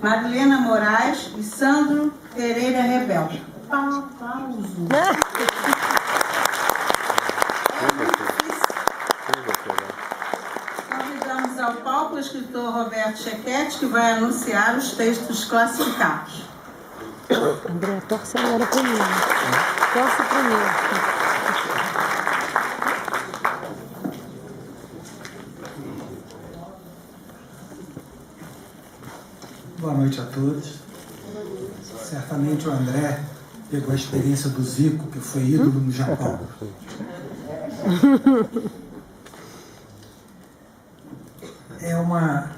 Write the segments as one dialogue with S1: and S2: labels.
S1: Marilena Moraes e Sandro Pereira Rebel. Aplauso. Convidamos ao palco o escritor Roberto Chequete, que vai anunciar os textos classificados.
S2: André, torce agora para mim. Torce para mim.
S3: Boa noite a todos. Certamente o André pegou a experiência do Zico, que foi ídolo no Japão. É uma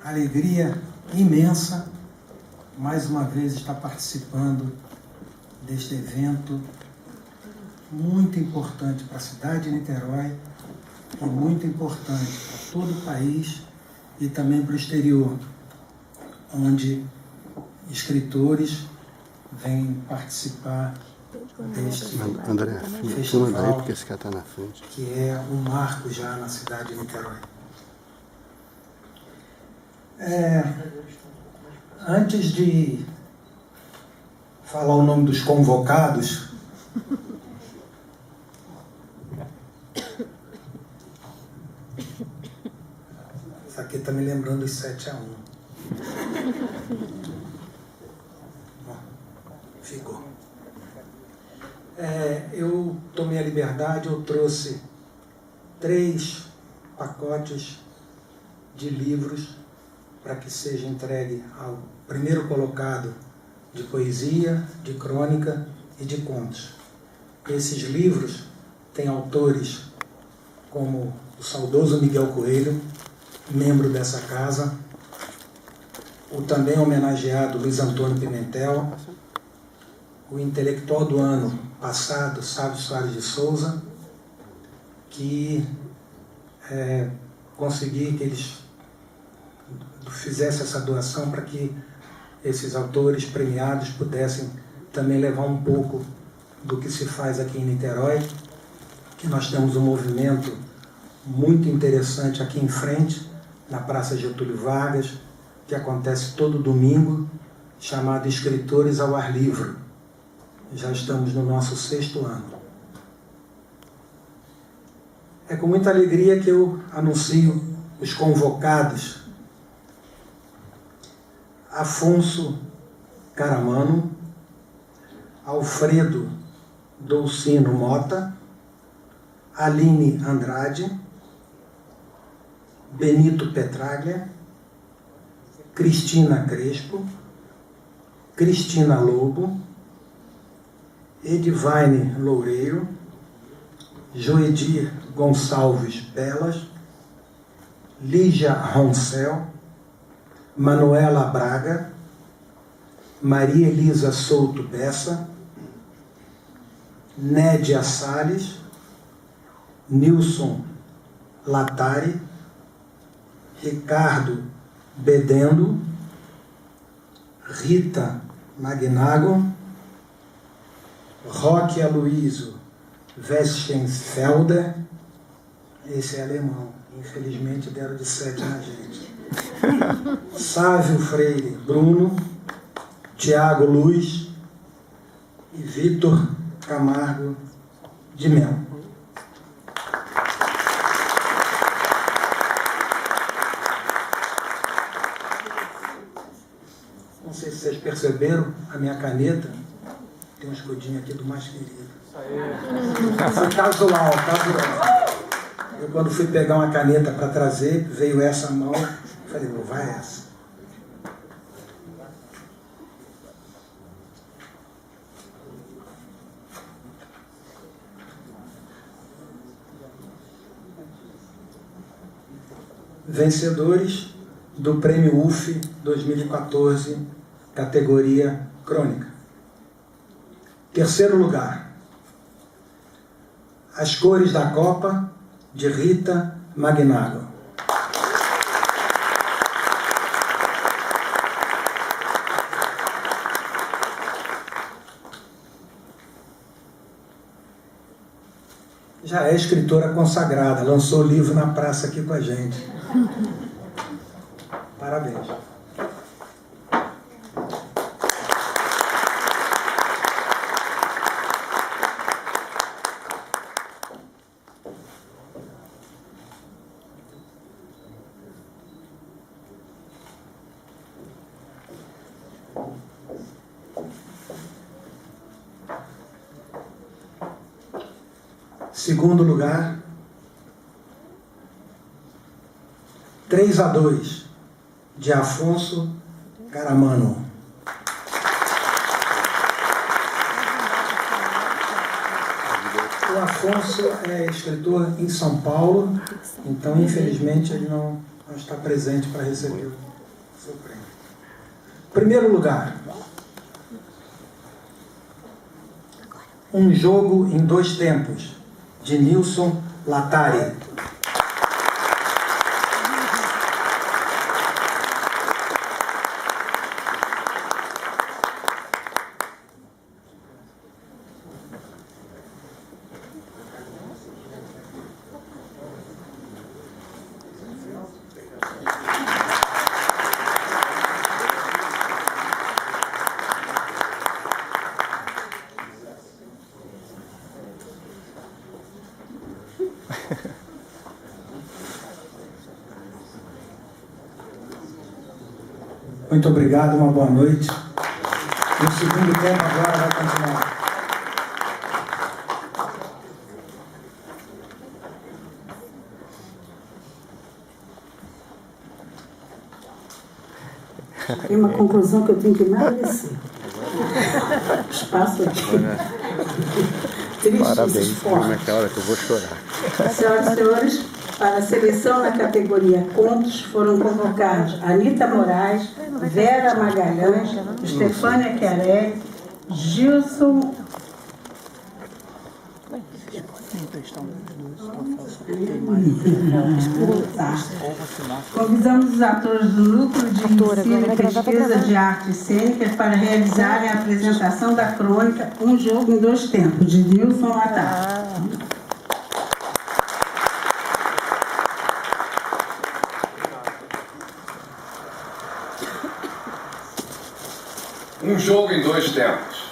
S3: alegria imensa, mais uma vez, estar participando deste evento muito importante para a cidade de Niterói e muito importante para todo o país e também para o exterior, onde escritores vêm participar deste
S4: André,
S3: festival,
S4: daí porque esse cara está na frente,
S3: que é um marco já na cidade de Niterói. Antes de falar o nome dos convocados, isso aqui está me lembrando os 7-1. Ficou. Eu tomei a liberdade, eu trouxe 3 pacotes de livros para que seja entregue ao primeiro colocado de poesia, de crônica e de contos. Esses livros têm autores como o saudoso Miguel Coelho, membro dessa casa, o também homenageado Luiz Antônio Pimentel, o intelectual do ano passado, Sávio Soares de Souza, que consegui que eles fizessem essa doação para que esses autores premiados pudessem também levar um pouco do que se faz aqui em Niterói, que nós temos um movimento muito interessante aqui em frente, na Praça Getúlio Vargas, que acontece todo domingo, chamado Escritores ao Ar Livre. Já estamos no nosso 6º ano. É com muita alegria que eu anuncio os convocados: Afonso Caramano, Alfredo Dolcino Mota, Aline Andrade, Benito Petraglia, Cristina Crespo, Cristina Lobo, Edivine Loureiro, Joedir Gonçalves Belas, Lígia Roncel, Manuela Braga, Maria Elisa Souto Bessa, Nédia Salles, Nilson Latari, Ricardo Bedendo, Rita Magnago, Roque Aloysio Weschenfelder, esse é alemão, infelizmente deram de 7 na gente. Sávio Freire Bruno, Tiago Luz e Vitor Camargo de Mel. Não sei se vocês perceberam, a minha caneta tem um escudinho aqui do mais querido. Isso é casual. Eu, quando fui pegar uma caneta para trazer, veio essa mão, falei, vou vai essa. Vencedores do Prêmio UF 2014, categoria Crônica. 3º lugar, As Cores da Copa, de Rita Magnago. Já é escritora consagrada, lançou o livro na praça aqui com a gente. Parabéns. Segundo lugar, 3-2, de Afonso Garamano. O Afonso é escritor em São Paulo, então infelizmente ele não está presente para receber o seu prêmio. Primeiro lugar, Um Jogo em Dois Tempos, de Nilson Latari. Muito obrigado, uma boa noite. O segundo tempo agora vai continuar.
S1: Tem uma conclusão que eu tenho que emagrecer. Espaço aqui.
S4: Parabéns, naquela hora que eu vou chorar.
S1: Senhoras e senhores, para a seleção na categoria Contos foram convocados Anita Moraes, Vera Magalhães, Estefânia Chiarelli, Gilson... Convidamos os atores do Núcleo de Ensino e Pesquisa de Artes Cênicas para realizarem a apresentação da crônica Um Jogo em Dois Tempos, de Nilson Latari.
S5: Um jogo em dois tempos.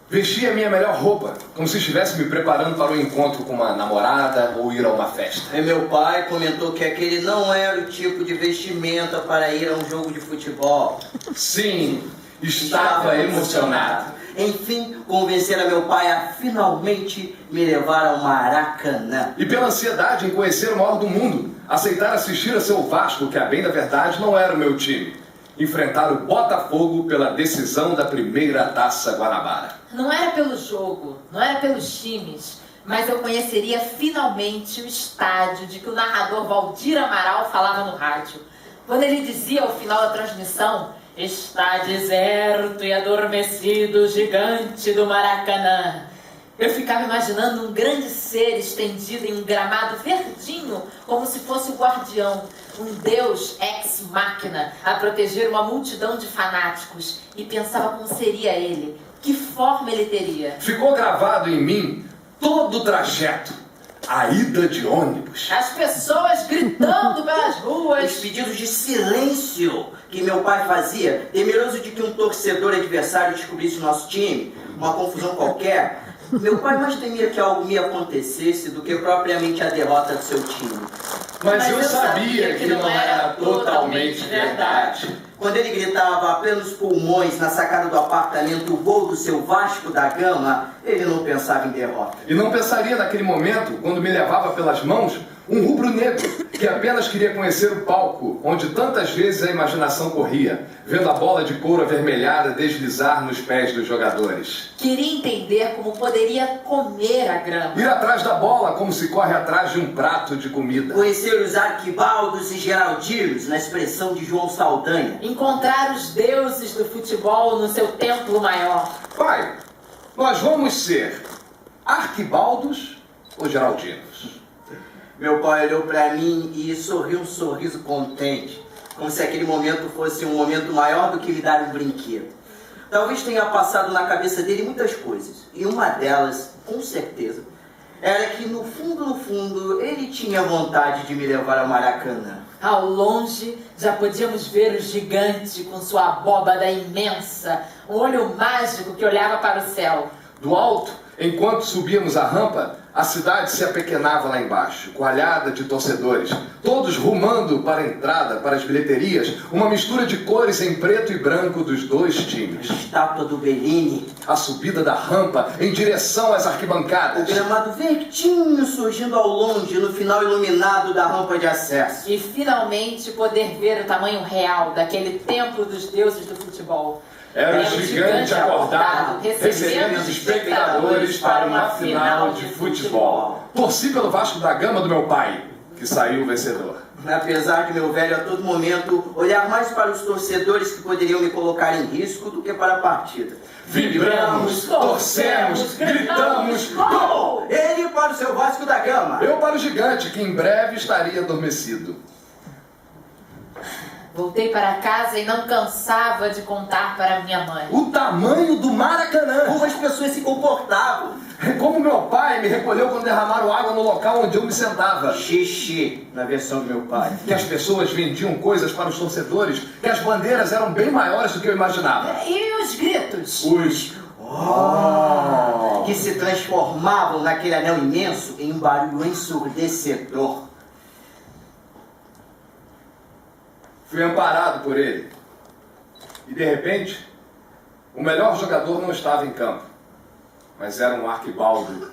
S5: Vesti a minha melhor roupa, como se estivesse me preparando para um encontro com uma namorada ou ir a uma festa.
S6: E meu pai comentou que aquele não era o tipo de vestimenta para ir a um jogo de futebol.
S5: Sim, estava emocionado.
S6: Enfim, convenceram meu pai a finalmente me levar ao Maracanã.
S5: E pela ansiedade em conhecer o maior do mundo, aceitar assistir a seu Vasco, que a bem da verdade não era o meu time. Enfrentar o Botafogo pela decisão da primeira Taça Guanabara.
S7: Não era pelo jogo, não era pelos times, mas eu conheceria finalmente o estádio de que o narrador Valdir Amaral falava no rádio. Quando ele dizia ao final da transmissão: "Está deserto e adormecido o gigante do Maracanã", eu ficava imaginando um grande ser estendido em um gramado verdinho, como se fosse o guardião, um deus ex-máquina, a proteger uma multidão de fanáticos, e pensava como seria ele, que forma ele teria.
S5: Ficou gravado em mim todo o trajeto, a ida de ônibus,
S7: as pessoas gritando pelas ruas,
S6: os pedidos de silêncio que meu pai fazia, temeroso de que um torcedor adversário descobrisse o nosso time, uma confusão qualquer. Meu pai mais temia que algo me acontecesse do que propriamente a derrota do seu time.
S5: Mas eu sabia que não era totalmente verdade.
S6: Quando ele gritava a plenos pulmões na sacada do apartamento o gol do seu Vasco da Gama, ele não pensava em derrota.
S5: E não pensaria naquele momento, quando me levava pelas mãos, um rubro-negro que apenas queria conhecer o palco, onde tantas vezes a imaginação corria, vendo a bola de couro avermelhada deslizar nos pés dos jogadores.
S7: Queria entender como poderia comer a grama.
S5: Ir atrás da bola como se corre atrás de um prato de comida.
S6: Conhecer os Arquibaldos e Geraldinos, na expressão de João Saldanha.
S7: Encontrar os deuses do futebol no seu templo maior.
S5: Pai, nós vamos ser Arquibaldos ou Geraldinos?
S6: Meu pai olhou para mim e sorriu um sorriso contente, como se aquele momento fosse um momento maior do que me dar um brinquedo. Talvez tenha passado na cabeça dele muitas coisas, e uma delas, com certeza, era que no fundo, ele tinha vontade de me levar ao Maracanã.
S7: Ao longe, já podíamos ver o gigante com sua abóbada imensa, um olho mágico que olhava para o céu.
S5: Do alto, enquanto subíamos a rampa, A cidade se apequenava lá embaixo, coalhada de torcedores, todos rumando para a entrada, para as bilheterias, uma mistura de cores em preto e branco dos dois times.
S6: A estátua do Bellini.
S5: A subida da rampa em direção às arquibancadas.
S6: O gramado verdinho surgindo ao longe no final iluminado da rampa de acesso.
S7: E finalmente poder ver o tamanho real daquele templo dos deuses do futebol.
S5: Era o gigante acordado, recebendo os espectadores para uma final de futebol. Torci pelo Vasco da Gama do meu pai, que saiu vencedor.
S6: Apesar de meu velho a todo momento olhar mais para os torcedores que poderiam me colocar em risco do que para a partida.
S5: Vibramos, torcemos, gritamos, gol!
S6: Ele para o seu Vasco da Gama.
S5: Eu para o gigante, que em breve estaria adormecido.
S7: Voltei para casa e não cansava de contar para minha mãe.
S5: O tamanho do Maracanã!
S6: Como as pessoas se comportavam.
S5: Como meu pai me recolheu quando derramaram água no local onde eu me sentava.
S6: Xixi, na versão do meu pai.
S5: Que as pessoas vendiam coisas para os torcedores, que as bandeiras eram bem maiores do que eu imaginava.
S7: E os gritos?
S5: Os... Oh!
S6: Que se transformavam naquele anel imenso em um barulho ensurdecedor.
S5: Fui amparado por ele. E de repente, o melhor jogador não estava em campo, mas era um arquibaldo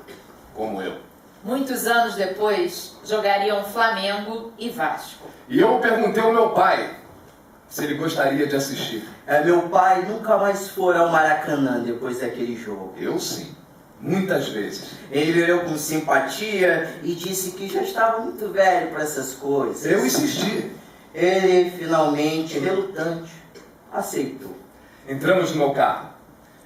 S5: como eu.
S7: Muitos anos depois, jogariam Flamengo e Vasco.
S5: E eu perguntei ao meu pai se ele gostaria de assistir.
S6: Meu pai nunca mais fora ao Maracanã depois daquele jogo.
S5: Eu sim, muitas vezes.
S6: Ele me olhou com simpatia e disse que já estava muito velho para essas coisas.
S5: Eu insisti.
S6: Ele, finalmente, relutante, aceitou.
S5: Entramos no meu carro.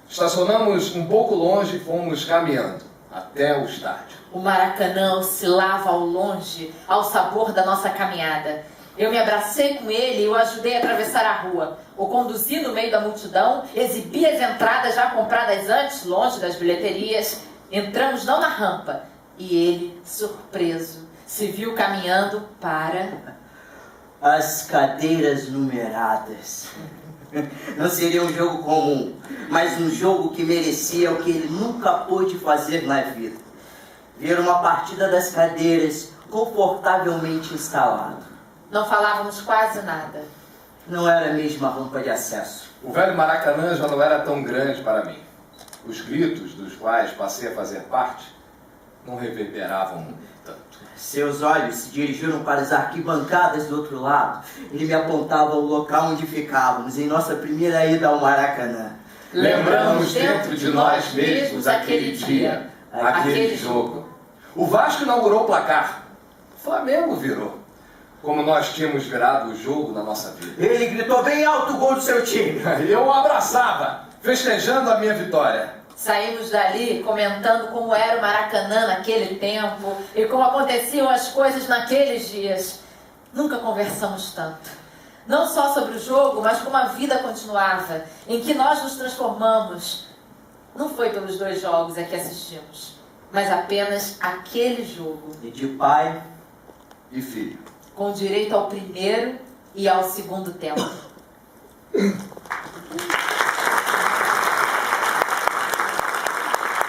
S5: Estacionamos um pouco longe e fomos caminhando até o estádio.
S7: O Maracanã oscilava ao longe, ao sabor da nossa caminhada. Eu me abracei com ele e o ajudei a atravessar a rua. O conduzi no meio da multidão, exibi as entradas já compradas antes, longe das bilheterias. Entramos não na rampa. E ele, surpreso, se viu caminhando para...
S6: as cadeiras numeradas. Não seria um jogo comum, mas um jogo que merecia o que ele nunca pôde fazer na vida. Ver uma partida das cadeiras confortavelmente instalado.
S7: Não falávamos quase nada.
S6: Não era mesmo a rampa de acesso.
S5: O velho Maracanã já não era tão grande para mim. Os gritos dos quais passei a fazer parte não reverberavam tanto.
S6: Seus olhos se dirigiram para as arquibancadas do outro lado. Ele me apontava o local onde ficávamos, em nossa primeira ida ao Maracanã.
S5: Lembramos dentro de nós mesmos aquele dia, aquele jogo. O Vasco inaugurou o placar. O Flamengo virou. Como nós tínhamos virado o jogo na nossa vida.
S6: Ele gritou bem alto o gol do seu time.
S5: Eu o abraçava, festejando a minha vitória.
S7: Saímos dali comentando como era o Maracanã naquele tempo e como aconteciam as coisas naqueles dias. Nunca conversamos tanto. Não só sobre o jogo, mas como a vida continuava, em que nós nos transformamos. Não foi pelos 2 jogos a que assistimos, mas apenas aquele jogo.
S6: E de pai
S5: e filho.
S7: Com direito ao primeiro e ao segundo tempo.